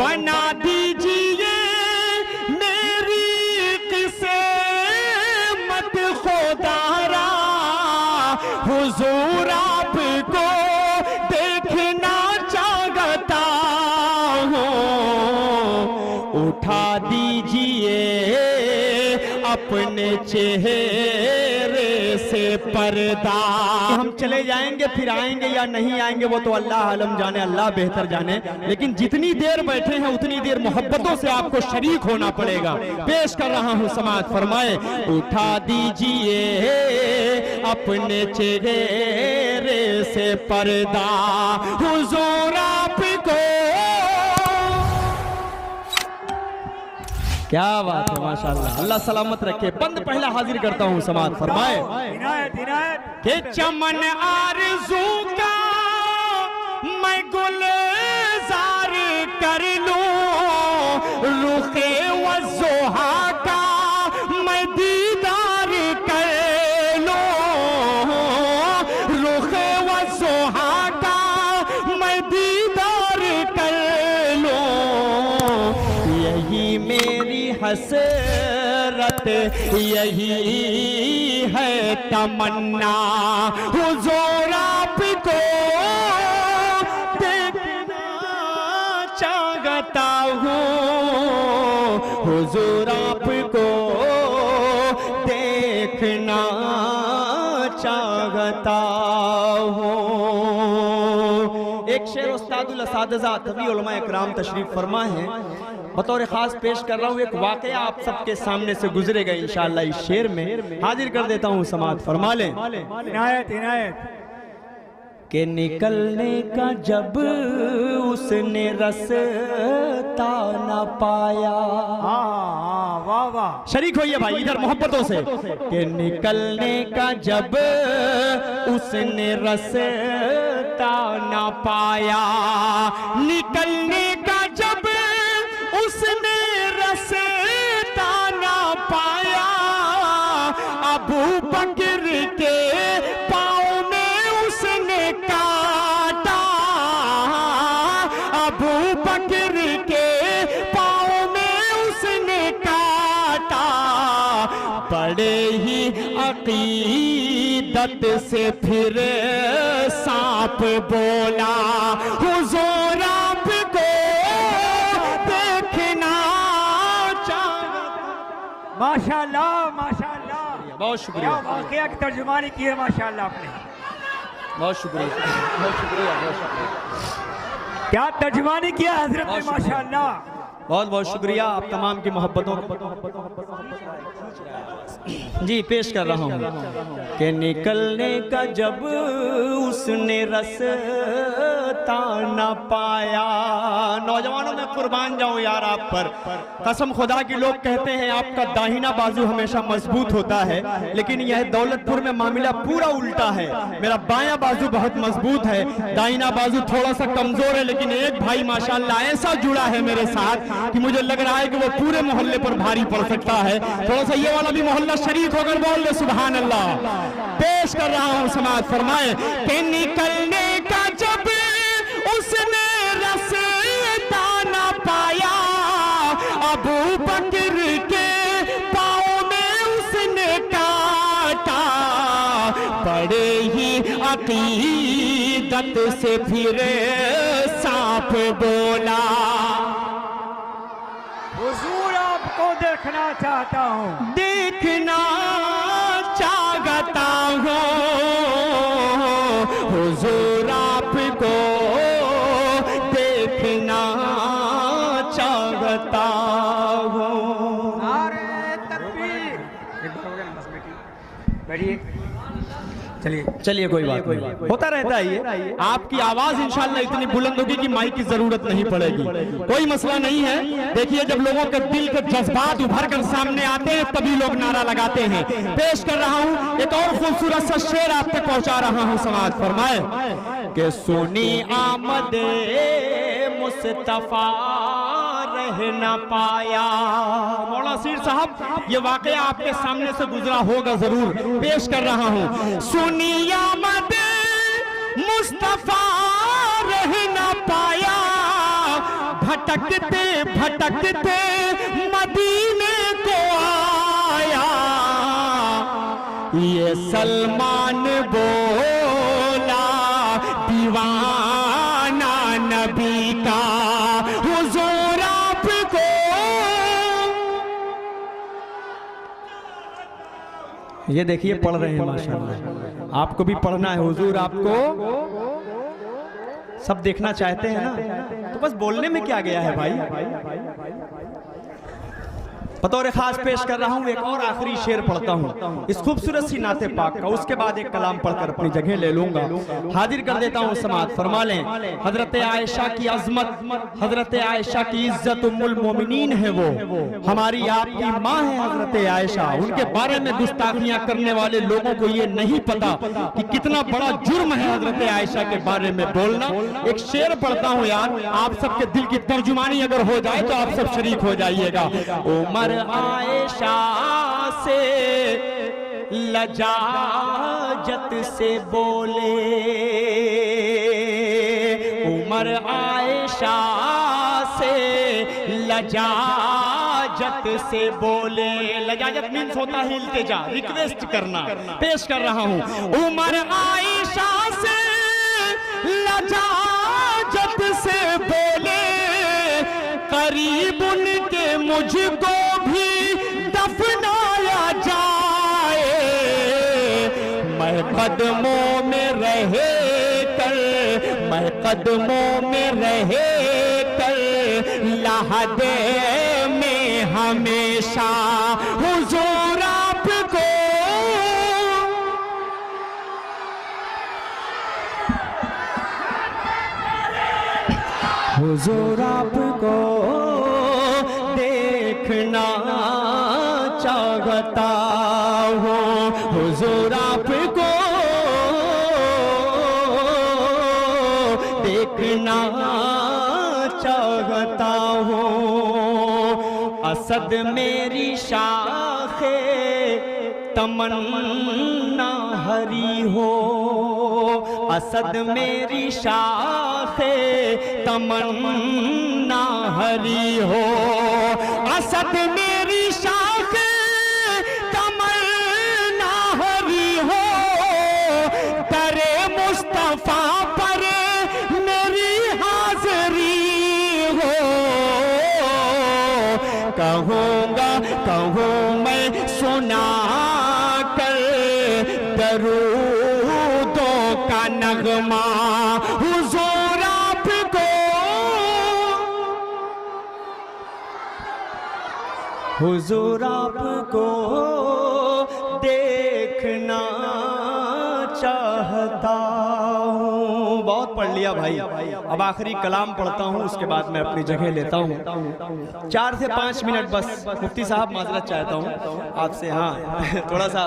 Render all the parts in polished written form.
बना दीजिए मेरी किस्मत खुदारा, हुजूर आपको देखना चाहता हूँ, उठा दीजिए अपने चेहरे से पर्दा। हम चले जाएंगे फिर आएंगे या नहीं आएंगे वो तो अल्लाह आलम जाने, अल्लाह बेहतर जाने, लेकिन जितनी देर बैठे हैं उतनी देर मोहब्बतों से आपको शरीक होना पड़ेगा। पेश कर रहा हूं समाअत फरमाए, उठा दीजिए अपने चेहरे से पर्दा, हुजूर आपको। क्या बात है, माशाअल्लाह, अल्लाह सलामत रखे। बंद पहला हाजिर करता हूँ समाअत फरमाए कि चमन आरज़ू का मैं गुलजार कर लूं, रुखे वज़ोहा का मैं दीदार कर लूं, रुखे वज़ोहा का मैं दीदार कर लूं, यही मेरी हसरत, यही है तमन्ना, हुजूर आपको देखना चाहता हूँ, हुजूर आपको देखना चाहता हूँ। एक शेर उस्तादुल असातिज़ा तवी उलमा इकराम तशरीफ फरमा है, बतौर खास पेश कर रहा हूँ। एक वाकया आप सबके सामने से गुजरेगा इंशाअल्लाह, इस शेर में हाजिर कर देता हूँ समाअत फरमा लें। इनायत इनायत के निकलने का जब उसने रास्ता न पाया, वाह वाह, शरीक होइए भाई इधर मोहब्बतों से, के निकलने का जब उसने रास्ता न पाया, निकलने का जब उसने रास्ता न पाया, अबू बकर के पाँव में उसने काटा, अबू बकर के पाँव में उसने काटा, बड़े ही अकीदत से फिर सांप बोला, हुजूर आपको देखना चाहता। माशाअल्लाह माशाअल्लाह, बहुत शुक्रिया, वाकया की तर्जुमानी की है माशाअल्लाह आपने, बहुत शुक्रिया, बहुत शुक्रिया, बहुत शुक्रिया, क्या तर्जुमानी किया हजरत ने, माशाअल्लाह, बहुत बहुत शुक्रिया आप तमाम की मोहब्बतों। जी पेश कर रहा हूँ कि निकलने का जब उसने रास्ता न पाया। नौजवानों में कुर्बान जाऊं यार आप पर, कसम खुदा की, लोग कहते हैं आपका दाहिना बाजू हमेशा मजबूत होता है, लेकिन यह दौलतपुर में मामला पूरा उल्टा है। मेरा बायां बाजू बहुत मजबूत है, दाहिना बाजू थोड़ा सा कमजोर है, लेकिन एक भाई माशाल्लाह ऐसा जुड़ा है मेरे साथ कि मुझे लग रहा है कि वो पूरे मोहल्ले पर भारी पड़ सकता है। थोड़ा सा ये वाला भी मोहल्ला शरीक होकर बोल दे सुभान अल्लाह। पेश कर रहा हूं समाअत फरमाए कि निकलने का जब उसने रास्ता न पाया, अबू बकर के पाँव में उसने काटा, बड़े ही अकीदत से फिर सांप बोला, हुजूर आपको देखना चाहता हूँ, देखना चाहता हूँ, हुजूर आपको देखना चाहता हूँ। नारे तकबीर, बैठिए, चलिए चलिए कोई बात नहीं, होता रहता है ये। आपकी आवाज इंशाल्लाह इतनी बुलंद होगी कि माइक की जरूरत नहीं पड़ेगी, कोई मसला नहीं है। देखिए जब लोगों के दिल के जज्बात उभर कर सामने आते हैं तभी लोग नारा लगाते हैं। पेश कर रहा हूँ एक और खूबसूरत सा शेर आप तक पहुंचा रहा हूँ, समाअत फरमाए कि सुनी आमदे मुस्तफा रह न पाया। मौला सीर साहब ये वाकया आपके सामने से गुजरा होगा जरूर, पेश कर रहा हूँ। सुनी आमद मुस्तफा रह न पाया, भटकते भटकते मदीने को आया, ये सलमान बोला दीवाना नबी का हुजूर आपको। ये देखिए पढ़ रहे हैं माशाअल्लाह, आपको भी पढ़ना है, हुजूर आपको सब देखना चाहते हैं ना, तो बस बोलने में क्या गया है भाई। बतौर खास पेश कर रहा हूं, एक और आखिरी शेर पढ़ता हूं इस खूबसूरत सी नाते पाक का, उसके बाद एक कलाम पढ़कर अपनी जगह ले लूंगा। हाजिर कर देता हूं समात, फरमा लें हजरत आयशा की अजमत, हजरत आयशा की इज्जत, उम्मुल मोमिनीन है वो, हमारी आपकी माँ है हजरत आयशा। उनके बारे में गुस्ताखियां करने वाले लोगों को ये नहीं पता कि कितना बड़ा जुर्म है हजरत आयशा के बारे में बोलना। एक शेर पढ़ता हूं यार, आप सबके दिल की तर्जुमानी अगर हो जाए तो आप सब शरीक हो जाइएगा। उमर आयशा से लजाजत से बोले, उमर आयशा से लजाजत से बोले। लजाजत मीन्स होता है इल्तिजा, रिक्वेस्ट करना। पेश कर रहा हूं उमर आयशा से लजाजत से बोले, करीब उनके मुझको भी दफनाया जाए, मैं कदमों में रहे कर, मैं कदमों में रहे कर, लहदे में हमेशा हुजूर आपको। हुजूर आपको देखना चाहता हूँ, हुजूर आपको देखना चाहता हूँ। असद मेरी शाखे तमन्ना हरी हो, असद मेरी शाखे तमन्ना हरी हो, असद मेरी शाखे तमन्ना हरी हो, दरे मुस्तफा पर मेरी हाजिरी हो। कहूँगा कहूँ मैं सुना कर दरूदों का नगमा, हुजूर आपको, हुजूर आपको देखना चाहता हूँ। बहुत पढ़ लिया भाई, अब आखिरी कलाम पढ़ता हूँ, उसके बाद मैं अपनी जगह लेता हूँ। 4 से 5 मिनट बस। मुफ्ती साहब माजरत चाहता हूँ आपसे, हाँ थोड़ा सा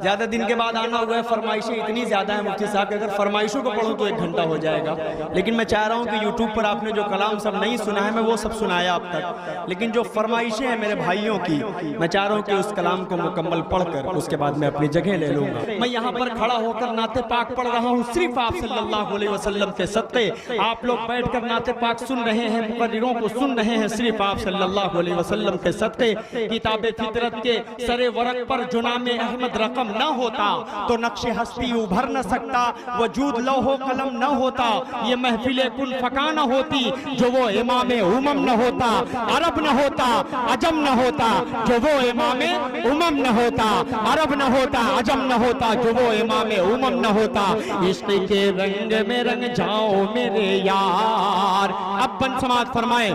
ज़्यादा दिन के बाद आना हुआ है, फरमाइशें इतनी ज़्यादा हैं मुफ्ती साहब, अगर फरमाइशों को पढ़ूँ तो 1 घंटा हो जाएगा। लेकिन मैं चाह रहा हूँ कि यूट्यूब पर आपने जो कलाम सब नहीं सुना है मैं वो सब सुनाया अब तक, लेकिन जो फरमाइशें हैं मेरे भाइयों की, मैं चाह रहा हूँ कि उस कलाम को मुकम्मल पढ़कर उसके बाद मैं अपनी जगह ले लूँगा। मैं यहाँ पर खड़ा होकर नाते पाक पढ़ रहा हूँ सिर्फ आप सल्लल्लाहु अलैहि वसल्लम के सदक़े। आप लोग बैठकर नाते पाक सुन रहे हैं, मुक़र्रिरों को सुन रहे हैं, सिर्फ आप सल्लल्लाहु अलैहि वसल्लम के सदक़े। किताबे फितरत के सरे वरक पर जुनामे अहमद रकम न होता तो नक्शे हस्ती उभर न सकता, वजूद लौहो कलम न होता, ये महफिले कुन फका न होती, जो वो इमामे उमम न होता, अरब न होता, अजम न होता, जो वो इमामे उमम न होता, अरब न होता, अजम न होता, जो वो इमामे उमम न होता। इश्क़ के रंग में रंग जाओ मेरे यार। अब बन समात फरमाए,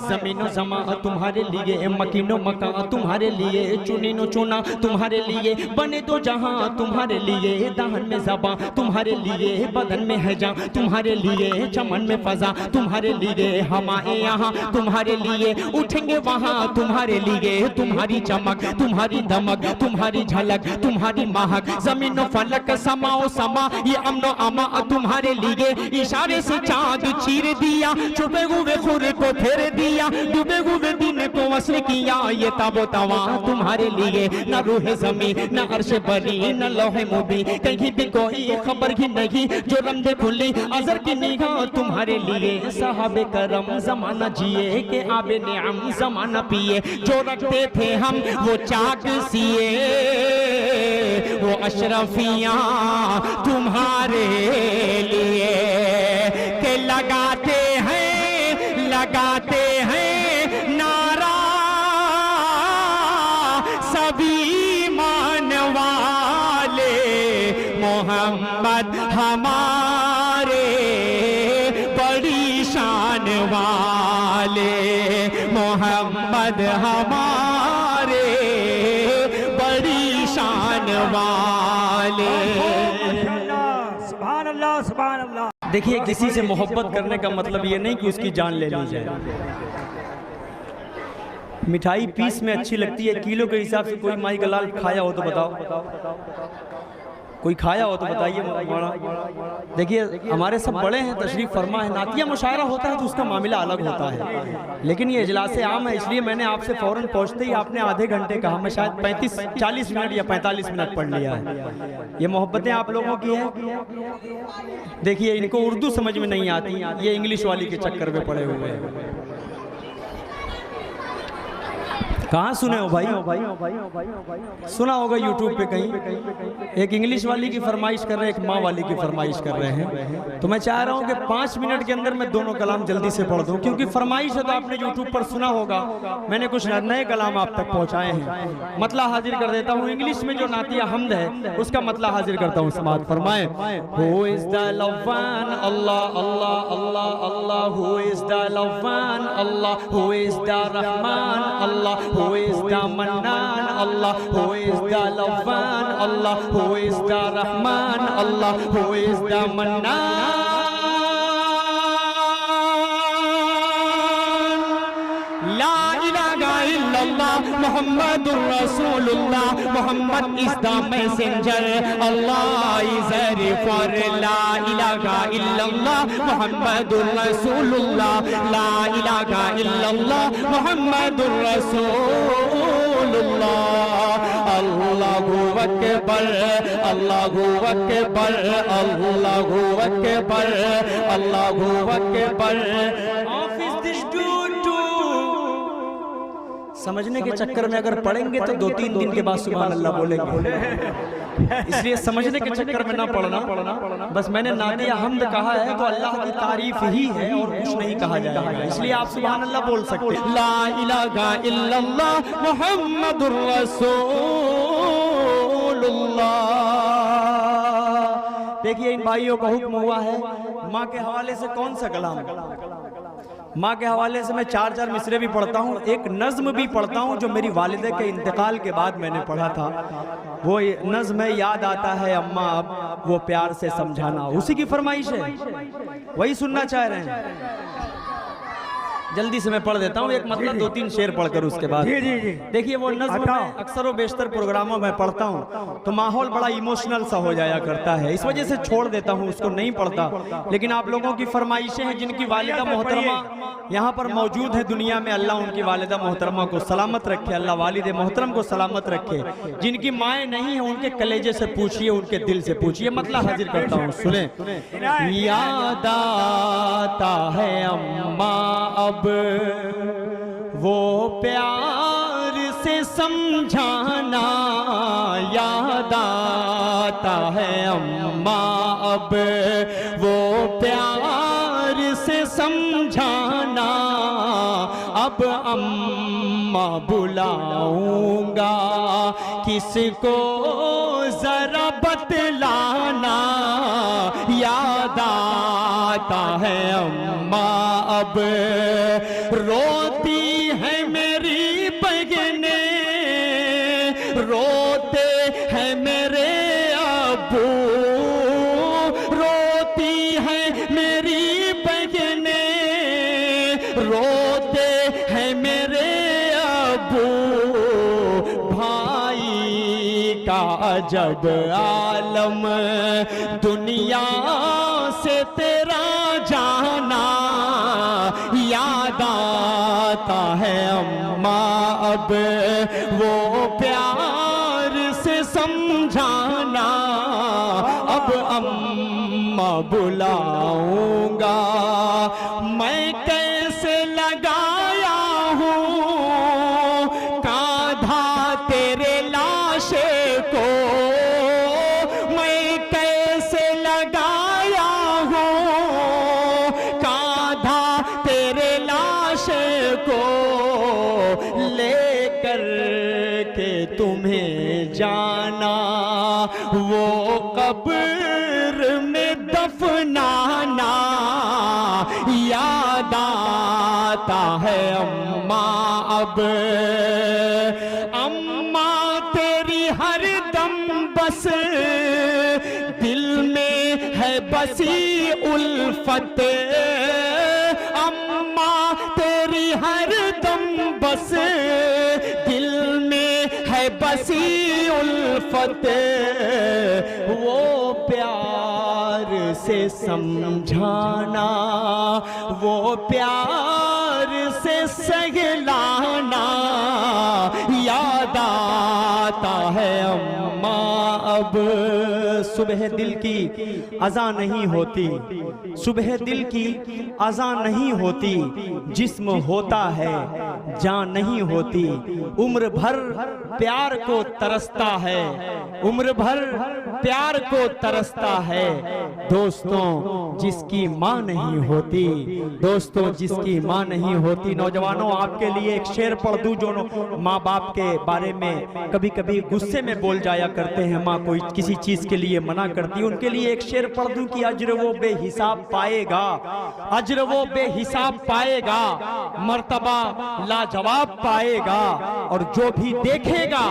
ज़मीनो ज़मा तुम्हारे लिए, मकीनो मका तुम्हारे लिए, चुनीनो चुना तुम्हारे लिए, बने तो जहां तुम्हारे लिए, दाहन में ज़बां तुम्हारे लिए, बदन में है जान तुम्हारे लिए, चमन में फजा तुम्हारे लिए, हमारे यहाँ तुम्हारे लिए, उठेंगे वहां तुम्हारे लिए, तुम्हारी चमक तुम्हारी दमक तुम्हारी झलक तुम्हारी महक, जमीनो फलक समाओ समा ये अमनो अमा तुम्हारे लिए, इशारे से चांद चीर दिया, छुपे हुए खुर को फेर दिया, डूबे हुए दिन को वस्ल किया। ये ताबो तवा तुम्हारे लिए, न रूह ज़मीं न अर्श बरी न लौहे मुबी, कहीं भी कोई खबर ही नहीं। जो रमज़े खुली अज़र की निगाह तुम्हारे लिए। साहबे करम ज़माना जिए के आबे निअम ज़माना पिए। जो रखते थे हम वो चाक सिए, वो अशरफियाँ तुम्हारे लिए। के लगाते हैं नारा सभी मान वाले, मोहम्मद हमारे बड़ी शान वाले, मोहम्मद हमारे बड़ी शान वाले। सुभान अल्लाह सुभान अल्लाह। देखिए, किसी से मोहब्बत करने का मतलब ये नहीं कि उसकी जान ले ली जाए। मिठाई पीस में अच्छी लगती है, किलो के हिसाब से कोई माई का लाल खाया हो तो बताओ, कोई खाया हो तो बताइए मौलाना। देखिए, हमारे सब बड़े हैं, तशरीफ फरमा है, नातिया मुशायरा होता है तो उसका मामला अलग होता है, लेकिन ये इजलास आम है, इसलिए मैंने आपसे फौरन पहुंचते ही आपने आधे घंटे कहा, मैं शायद 40 मिनट या 45 मिनट पढ़ लिया है। ये मोहब्बतें आप लोगों की है। देखिए, इनको उर्दू समझ में नहीं आती, ये इंग्लिश वाली के चक्कर में पड़े हुए हैं। कहाँ सुने हो भाई? सुना होगा यूट्यूब पे कहीं। एक इंग्लिश वाली की फरमाइश कर रहे हैं, एक माँ वाली की फरमाइश कर रहे हैं। तो मैं चाह रहा हूँ कि 5 मिनट के अंदर मैं दोनों कलाम जल्दी से पढ़ दूँ, क्योंकि फरमाइश है तो आपने यूट्यूब पर सुना होगा। मैंने कुछ नए कलाम आप तक पहुँचाए हैं। मतला हाजिर कर देता हूँ। इंग्लिश में जो नातिया हमद है उसका मतला हाजिर करता हूँ। समाअत फरमाए। हु इज द लव्वान Allah Allah Allah Allah, who is the लव्वान Allah, who is the Rahman Allah, who is the Mannan Allah, who is the Lawan Allah, who is the Rahman Allah, who is the Mannan. La ilaha illallah Muhammadur Rasulullah, Muhammad is the messenger, Allah is there for. La ilaha illallah Muhammadur Rasulullah, la ilaha illallah Muhammadur Rasulullah. Allahu Akbar, Allahu Akbar, Allahu Akbar, Allahu Akbar. Office this dude समझने के चक्कर में अगर पढ़ेंगे तो 2-3 दिन के बाद सुभान अल्लाह बोलेंगे, इसलिए समझने के चक्कर में ना पढ़ना। बस मैंने नातिया हमद कहा है तो अल्लाह की तारीफ ही है और कुछ नहीं कहा जाएगा, इसलिए आप सुभान अल्लाह बोल सकते हैं। ला इलाहा इल्लल्लाह मुहम्मदुर रसूलुल्लाह। देखिए, इन भाइयों का हुक्म हुआ है। माँ के हवाले से कौन सा कलाम? माँ के हवाले से मैं 4 मिसरे भी पढ़ता हूँ, एक नज्म भी पढ़ता हूँ जो मेरी वालिदा के इंतकाल के बाद मैंने पढ़ा था। वो नज्म है, याद आता है अम्मा अब वो प्यार से समझाना, उसी की फरमाइश है, वही सुनना चाह रहे हैं। जल्दी से मैं पढ़ देता हूँ, एक मतलब 2-3 शेर पढ़कर उसके बाद। देखिए, वो नज्म मैं अक्सर व बेशतर प्रोग्रामों में पढ़ता हूँ तो माहौल बड़ा इमोशनल सा हो जाया करता है, इस वजह से छोड़ देता हूँ, उसको नहीं पढ़ता। लेकिन आप लोगों की फरमाइशें हैं, जिनकी वालिदा मोहतरमा यहाँ पर मौजूद है दुनिया में, अल्लाह उनकी वालिदा मोहतरमा को सलामत रखे, अल्लाह वालिद मोहतरम को सलामत रखे। जिनकी माएँ नहीं है उनके कलेजे से पूछिए, उनके दिल से पूछिए। मतलब हाजिर करता हूँ, सुने। याद आता है अम्मा अब वो प्यार से समझाना, याद आता है अम्मा अब वो प्यार से समझाना। अब अम्मा बुलाऊंगा किसको जरा बतलाना, याद आता है अम्मा अब रोती है मेरी बहने, रोते हैं मेरे अब्बू, रोती है मेरी बहने, रोते हैं मेरे अब्बू। भाई का अजब आलम दुनिया से तेरा जाना, याद आता है अम्मा अब वो प्यार से समझाना। अब अम्मा बुलाऊंगा मैं कैसे लगाया हूँ कांधा तेरे लाशे को, मैं कैसे लगाया हूँ कांधा तेरे लाशे को, लेकर के तुम्हें जाना वो कब्र में दफनाना। याद आता है अम्मा अब, अम्मा तेरी हर दम बस दिल में है बसी उल्फत, अम्मा तेरी हर दम बस दिल में है बसी उल्फत। वो प्यार से समझाना, वो प्यार से सहलाना। याद आता है अम्मा अब। सुबह दिल की अज़ा नहीं होती, सुबह दिल की अज़ा नहीं होती, जिस्म होता है जान नहीं होती। उम्र भर प्यार को तरसता है, उम्र भर प्यार को तरसता है। दोस्तों जिसकी माँ नहीं होती, दोस्तों जिसकी माँ नहीं होती। नौजवानों आपके लिए एक शेर पढ़ दूं जो माँ बाप के बारे में कभी कभी गुस्से में बोल जाया करते हैं। माँ कोई किसी चीज के लिए मना करती है, उनके लिए एक शेर पढ़ दूं कि अज्र वो बेहिसाब पाएगा, अज्र वो बेहिसाब पाएगा, मर्तबा लाजवाब पाएगा। और जो भी देखेगा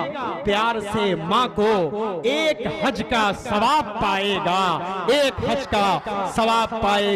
प्यार से माँ को एक हज का सवाब पाएगा, एक हज का सवाब पाएगा।